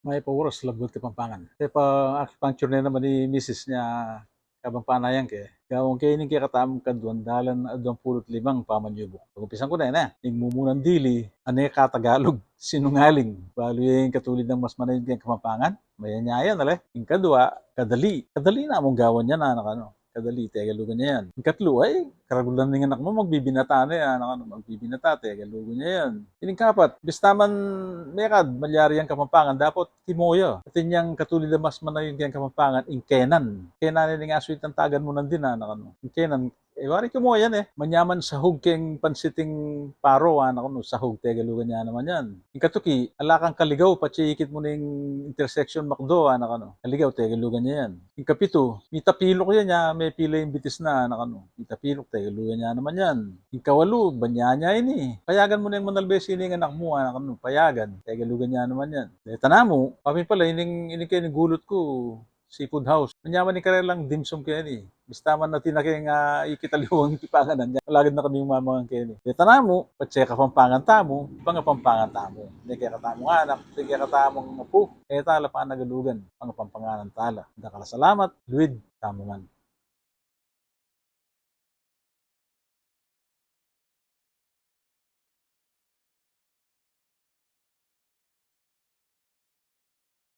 May pauras lagot ti Pampangan. Te pa acupuncture na naman ni misis niya kabang panayang ke. Gawong kay ning kakatam kadwan dalan adwan pulot limang pamanyubo. Umpisan ko na yan ning mumunan dili ane katagalog sinungaling. Balo yung katulid ng mas manayin kayong Kapampangan. Mayanyayan nala. Yung kadwa, kadali. Kadali na among gawan niya na ano. Kadali, tegalugan niya yan. Yung katlo ay, karagulan ng anak mo, magbibinata na yan. Magbibinata, tegalugan niya yan. Ining kapat, bistaman mekad, malyari ang Kapampangan, dapat timoyo. At yung katulid na mas manayon kayang Kapampangan, ing kenan. Kenan yung aswit ng tagan mo nandin na, Ing kenan, wari ko mo yan Manyaman sahog keng pansiting paro, sahog tegalugan niya naman yan. Yung katuki, alakang kaligaw, patsikit mo ning intersection makdo, kaligaw tegalugan niya yan. Yung kapito, mitapilok yan niya, may pila yung bitis na, mitapilok tegalugan niya naman yan. Yung kawalo, banya niya yun Payagan mo na yung manalbes yung anak mo, payagan, tegalugan niya naman yan. Tana mo, kami pala, ining kayo gulot ko, seafood house. Manyaman ni karelang dimsum kaya Basta man natin na kaya ikitaliwang ipanganan niya. Malagad na kami umamangan kaya Dito na mo, patseka pampangan tamo, panga pampangan tamo. Hindi kaya katamo anak, hindi kaya katamong mapu. Kaya tala pa nagalugan, panga pampanganan tala. Dakala salamat, Luid, tamo man.